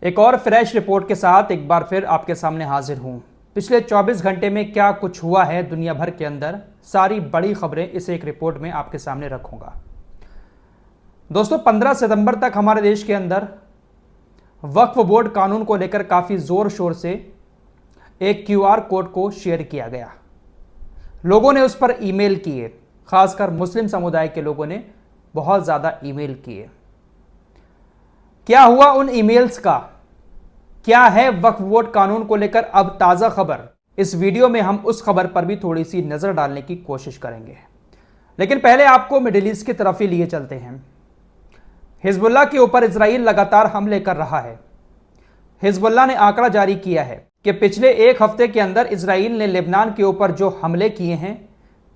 एक और fresh report के साथ एक बार फिर आपके सामने हाजिर हूं। पिछले 24 घंटे में क्या कुछ हुआ है दुनिया भर के अंदर, सारी बड़ी खबरें इस एक रिपोर्ट में आपके सामने रखूंगा। दोस्तों, 15 सितंबर तक हमारे देश के अंदर वक्फ बोर्ड कानून को लेकर काफ़ी ज़ोर शोर से एक QR कोड को शेयर किया गया। लोगों ने उस पर ईमेल किए, खासकर मुस्लिम समुदाय के लोगों ने बहुत ज़्यादा ईमेल किए। क्या हुआ उन ईमेल्स का, क्या है वक्फ बोर्ड कानून को लेकर अब ताज़ा खबर, इस वीडियो में हम उस खबर पर भी थोड़ी सी नज़र डालने की कोशिश करेंगे। लेकिन पहले आपको मिडिल ईस्ट की तरफ ही लिए चलते हैं। हिजबुल्लाह के ऊपर इजराइल लगातार हमले कर रहा है। हिजबुल्लाह ने आंकड़ा जारी किया है कि पिछले एक हफ्ते के अंदर इजराइल ने लेबनान के ऊपर जो हमले किए हैं,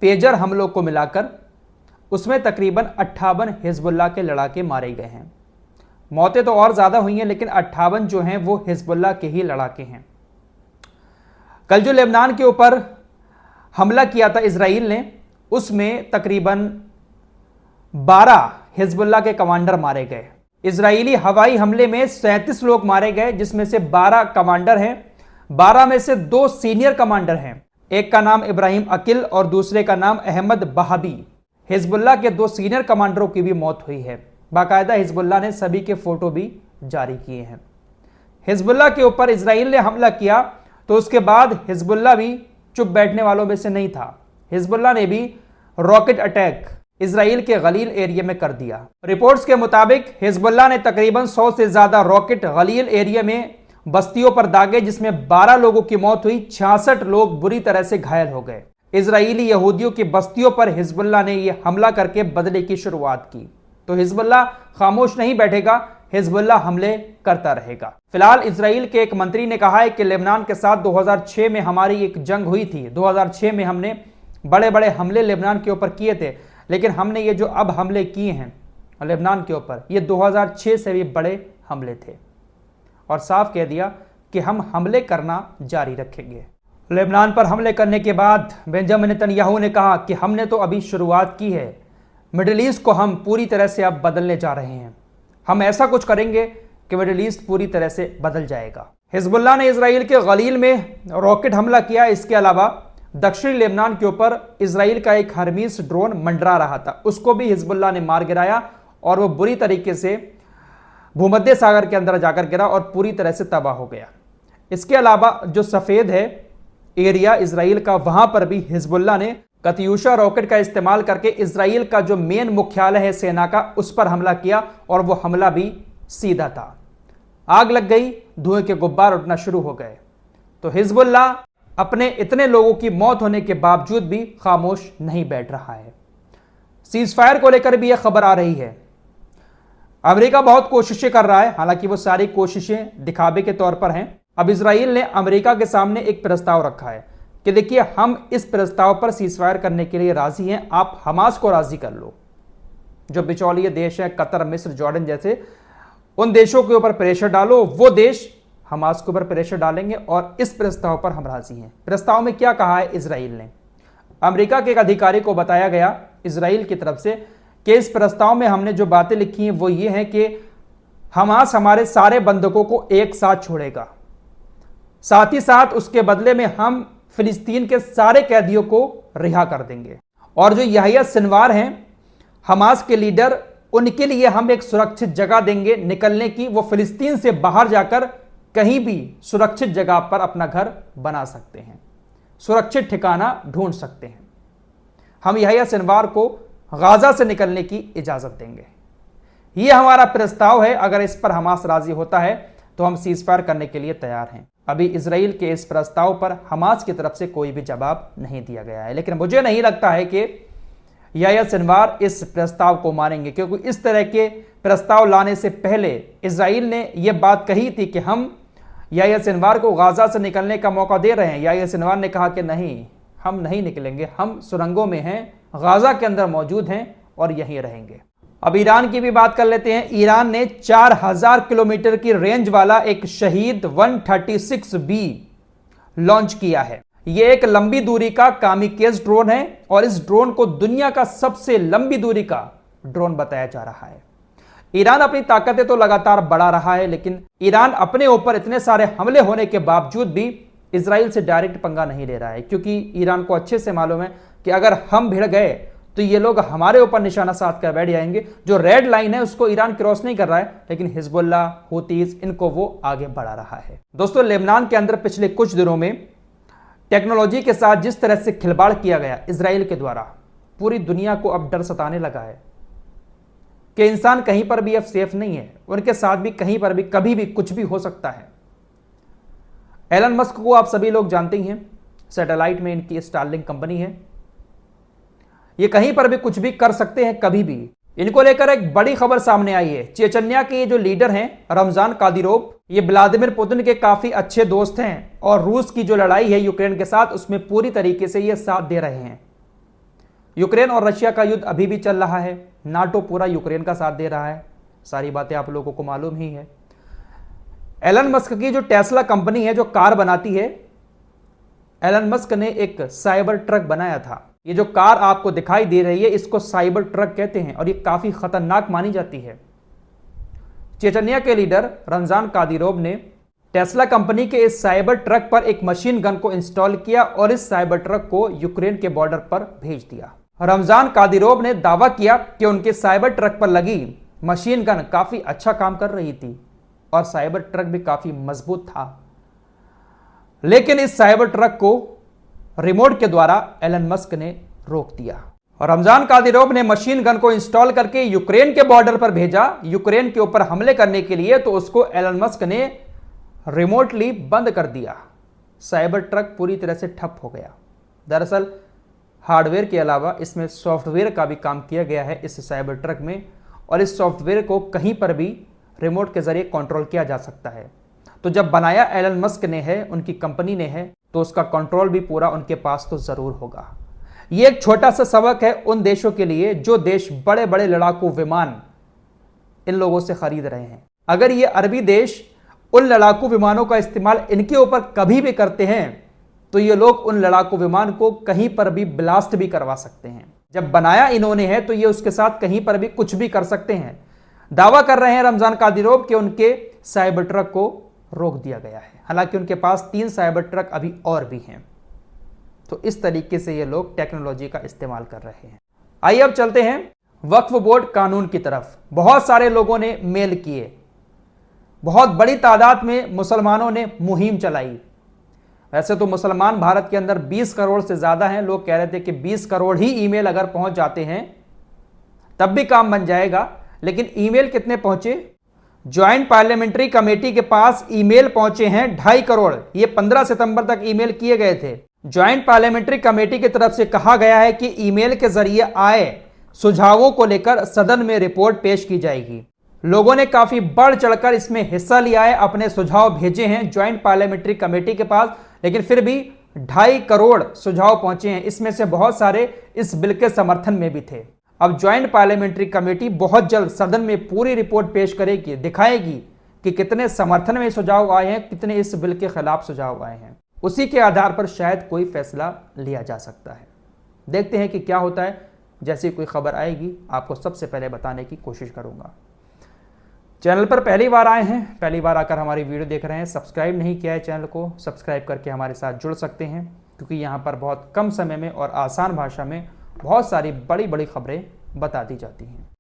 पेजर हमलों को मिलाकर, उसमें तकरीबन 58 हिजबुल्लाह के लड़ाके मारे गए हैं। मौतें तो और ज़्यादा हुई हैं, लेकिन 58 जो हैं वो हिजबुल्लाह के ही लड़ाके हैं। कल जो लेबनान के ऊपर हमला किया था इजराइल ने, उसमें तकरीबन 12 हिजबुल्लाह के कमांडर मारे गए। इजरायली हवाई हमले में 37 लोग मारे गए, जिसमें से 12 कमांडर हैं। 12 में से 2 सीनियर कमांडर हैं। एक का नाम इब्राहिम अकिल और दूसरे का नाम अहमद बहाबी। हिजबुल्लाह के 2 सीनियर कमांडरों की भी मौत हुई है। बाकायदा हिजबुल्लाह ने सभी के फोटो भी जारी किए हैं। हिजबुल्लाह के ऊपर इजराइल ने हमला किया तो उसके बाद हिजबुल्लाह भी चुप बैठने वालों में से नहीं था। हिजबुल्लाह ने भी रॉकेट अटैक इजराइल के गलील एरिया में कर दिया। रिपोर्ट्स के मुताबिक हिजबुल्लाह ने तकरीबन 100 से ज्यादा रॉकेट गलील एरिया में बस्तियों पर दागे, जिसमें 12 लोगों की मौत हुई, 66 लोग बुरी तरह से घायल हो गए। इजरायली यहूदियों की बस्तियों पर हिजबुल्लाह ने यह हमला करके बदले की शुरुआत की। तो हिजबुल्लाह खामोश नहीं बैठेगा, हिजबुल्लाह हमले करता रहेगा। फिलहाल इजराइल के एक मंत्री ने कहा है कि लेबनान के साथ 2006 में हमारी एक जंग हुई थी। 2006 में हमने बड़े बड़े हमले लेबनान के ऊपर किए थे, लेकिन हमने ये जो अब हमले किए हैं लेबनान के ऊपर, ये 2006 से भी बड़े हमले थे। और साफ कह दिया कि हम हमले करना जारी रखेंगे। लेबनान पर हमले करने के बाद बेंजामिन नेतन्याहू ने कहा कि हमने तो अभी शुरुआत की है, मिडिल ईस्ट को हम पूरी तरह से अब बदलने जा रहे हैं। हम ऐसा कुछ करेंगे कि मिडिल ईस्ट पूरी तरह से बदल जाएगा। हिजबुल्लाह ने इजराइल के गलील में रॉकेट हमला किया। इसके अलावा दक्षिणी लेबनान के ऊपर इजराइल का एक हरमीस ड्रोन मंडरा रहा था, उसको भी हिजबुल्लाह ने मार गिराया और वो बुरी तरीके से भूमध्य सागर के अंदर जाकर गिरा और पूरी तरह से तबाह हो गया। इसके अलावा जो सफ़ेद है एरिया इजराइल का, वहां पर भी हिजबुल्लाह ने कत्यूशा रॉकेट का इस्तेमाल करके इजराइल का जो मेन मुख्यालय है सेना का, उस पर हमला किया और वो हमला भी सीधा था। आग लग गई, धुएं के गुब्बार उठना शुरू हो गए। तो हिजबुल्लाह अपने इतने लोगों की मौत होने के बावजूद भी खामोश नहीं बैठ रहा है। सीजफायर को लेकर भी यह खबर आ रही है। अमेरिका बहुत कोशिशें कर रहा है, हालांकि वो सारी कोशिशें दिखावे के तौर पर हैं। अब इजराइल ने अमेरिका के सामने एक प्रस्ताव रखा है कि देखिए, हम इस प्रस्ताव पर सीजफायर करने के लिए राजी हैं, आप हमास को राजी कर लो। जो बिचौलिए देश हैं, कतर, मिस्र, जॉर्डन जैसे, उन देशों के ऊपर प्रेशर डालो, वो देश हमास के ऊपर प्रेशर डालेंगे और इस प्रस्ताव पर हम राजी हैं। प्रस्ताव में क्या कहा है इजराइल ने? अमेरिका के एक अधिकारी को बताया गया इजराइल की तरफ से कि इस प्रस्ताव में हमने जो बातें लिखी हैं वो ये हैं कि हमास हमारे सारे बंधकों को एक साथ छोड़ेगा, साथ ही साथ उसके बदले में हम फिलिस्तीन के सारे कैदियों को रिहा कर देंगे। और जो याह्या सिनवार हैं हमास के लीडर, उनके लिए हम एक सुरक्षित जगह देंगे निकलने की। वो फिलिस्तीन से बाहर जाकर कहीं भी सुरक्षित जगह पर अपना घर बना सकते हैं, सुरक्षित ठिकाना ढूंढ सकते हैं। हम याह्या सिनवार को गाजा से निकलने की इजाजत देंगे। यह हमारा प्रस्ताव है। अगर इस पर हमास राजी होता है तो हम सीजफायर करने के लिए तैयार हैं। अभी इजराइल के इस प्रस्ताव पर हमास की तरफ से कोई भी जवाब नहीं दिया गया है, लेकिन मुझे नहीं लगता है कि याह्या सिनवार इस प्रस्ताव को मानेंगे, क्योंकि इस तरह के प्रस्ताव लाने से पहले इजराइल ने यह बात कही थी कि हम याह्या सिनवार को गाजा से निकलने का मौका दे रहे हैं। याह्या सिनवार ने कहा कि नहीं, हम नहीं निकलेंगे, हम सुरंगों में हैं, गाजा के अंदर मौजूद हैं और यहीं रहेंगे। अब ईरान की भी बात कर लेते हैं। ईरान ने 4000 किलोमीटर की रेंज वाला एक शहीद 136B लॉन्च किया है। यह एक लंबी दूरी का कामिकेज ड्रोन है और इस ड्रोन को दुनिया का सबसे लंबी दूरी का ड्रोन बताया जा रहा है। ईरान अपनी ताकतें तो लगातार बढ़ा रहा है, लेकिन ईरान अपने ऊपर इतने सारे हमले होने के बावजूद भी इजराइल से डायरेक्ट पंगा नहीं ले रहा है, क्योंकि ईरान को अच्छे से मालूम है कि अगर हम भिड़ गए तो ये लोग हमारे ऊपर निशाना साध कर बैठ जाएंगे। जो रेड लाइन है उसको ईरान क्रॉस नहीं कर रहा है, लेकिन हिजबुल्ला, हुतीज, इनको वो आगे बढ़ा रहा है। दोस्तों, लेबनान के अंदर पिछले कुछ दिनों में टेक्नोलॉजी के साथ जिस तरह से खिलवाड़ किया गया इजराइल के द्वारा, पूरी दुनिया को अब डर सताने लगा है कि इंसान कहीं पर भी अब सेफ नहीं है, उनके साथ भी कहीं पर भी कभी भी कुछ भी हो सकता है। एलन मस्क को आप सभी लोग जानते ही हैं, सैटेलाइट में इनकी स्टारलिंक कंपनी है। ये कहीं पर भी कुछ भी कर सकते हैं कभी भी। इनको लेकर एक बड़ी खबर सामने आई है। चेचन्या के ये जो लीडर हैं रमजान कादिरोव, ये व्लादिमीर पुतिन के काफी अच्छे दोस्त हैं और रूस की जो लड़ाई है यूक्रेन के साथ, उसमें पूरी तरीके से ये साथ दे रहे हैं। यूक्रेन और रशिया का युद्ध अभी भी चल रहा है, नाटो पूरा यूक्रेन का साथ दे रहा है, सारी बातें आप लोगों को मालूम ही है। एलन मस्क की जो टेस्ला कंपनी है जो कार बनाती है, एलन मस्क ने एक साइबर ट्रक बनाया था। ये जो कार आपको दिखाई दे रही है इसको साइबर ट्रक कहते हैं और ये काफी खतरनाक मानी जाती है। चेचन्या के लीडर रमजान कादिरोव ने टेस्ला कंपनी के इस साइबर ट्रक पर एक मशीन गन को इंस्टॉल किया और इस साइबर ट्रक को यूक्रेन के बॉर्डर पर भेज दिया। रमजान कादिरोव ने दावा किया कि उनके साइबर ट्रक पर लगी मशीन गन काफी अच्छा काम कर रही थी और साइबर ट्रक भी काफी मजबूत था, लेकिन इस साइबर ट्रक को रिमोट के द्वारा एलन मस्क ने रोक दिया। और रमजान कादिरोव ने मशीन गन को इंस्टॉल करके यूक्रेन के बॉर्डर पर भेजा यूक्रेन के ऊपर हमले करने के लिए, तो उसको एलन मस्क ने रिमोटली बंद कर दिया। साइबर ट्रक पूरी तरह से ठप हो गया। दरअसल हार्डवेयर के अलावा इसमें सॉफ्टवेयर का भी काम किया गया है इस साइबर ट्रक में, और इस सॉफ्टवेयर को कहीं पर भी रिमोट के जरिए कंट्रोल किया जा सकता है। तो जब बनाया एलन मस्क ने है, उनकी कंपनी ने है, तो उसका कंट्रोल भी पूरा उनके पास तो जरूर होगा। ये एक छोटा सा सबक है उन देशों के लिए जो देश बड़े बड़े लड़ाकू विमान इन लोगों से खरीद रहे हैं। अगर ये अरबी देश उन लड़ाकू विमानों का इस्तेमाल इनके ऊपर कभी भी करते हैं तो ये लोग उन लड़ाकू विमान को कहीं पर भी ब्लास्ट भी करवा सकते हैं। जब बनाया इन्होंने है तो ये उसके साथ कहीं पर भी कुछ भी कर सकते हैं। दावा कर रहे हैं रमजान कादिरोव कि उनके साइबर ट्रक को रोक दिया गया है, हालांकि उनके पास 3 साइबर ट्रक अभी और भी हैं। तो इस तरीके से ये लोग टेक्नोलॉजी का इस्तेमाल कर रहे हैं। आइए अब चलते हैं वक्फ बोर्ड कानून की तरफ। बहुत सारे लोगों ने मेल किए, बहुत बड़ी तादाद में मुसलमानों ने मुहिम चलाई। वैसे तो मुसलमान भारत के अंदर 20 करोड़ से ज्यादा हैं। लोग कह रहे थे कि 20 करोड़ ही ईमेल अगर पहुंच जाते हैं तब भी काम बन जाएगा, लेकिन ईमेल कितने पहुंचे? ज्वाइंट पार्लियामेंट्री कमेटी के पास ईमेल पहुंचे हैं 2.5 करोड़। ये 15 सितंबर तक ईमेल किए गए थे। ज्वाइंट पार्लियामेंट्री कमेटी की तरफ से कहा गया है कि ईमेल के जरिए आए सुझावों को लेकर सदन में रिपोर्ट पेश की जाएगी। लोगों ने काफी बढ़ चढ़कर इसमें हिस्सा लिया है, अपने सुझाव भेजे हैं ज्वाइंट पार्लियामेंट्री कमेटी के पास, लेकिन फिर भी 2.5 करोड़ सुझाव पहुंचे हैं। इसमें से बहुत सारे इस बिल के समर्थन में भी थे। अब ज्वाइंट पार्लियामेंट्री कमेटी बहुत जल्द सदन में पूरी रिपोर्ट पेश करेगी, दिखाएगी कि कितने समर्थन में सुझाव आए हैं, कितने इस बिल के खिलाफ सुझाव आए हैं। उसी के आधार पर शायद कोई फैसला लिया जा सकता है। देखते हैं कि क्या होता है। जैसी कोई खबर आएगी आपको सबसे पहले बताने की कोशिश करूंगा। चैनल पर पहली बार आए हैं, पहली बार आकर हमारी वीडियो देख रहे हैं, सब्सक्राइब नहीं किया है चैनल को, सब्सक्राइब करके हमारे साथ जुड़ सकते हैं, क्योंकि यहाँ पर बहुत कम समय में और आसान भाषा में बहुत सारी बड़ी बड़ी खबरें बता दी जाती हैं।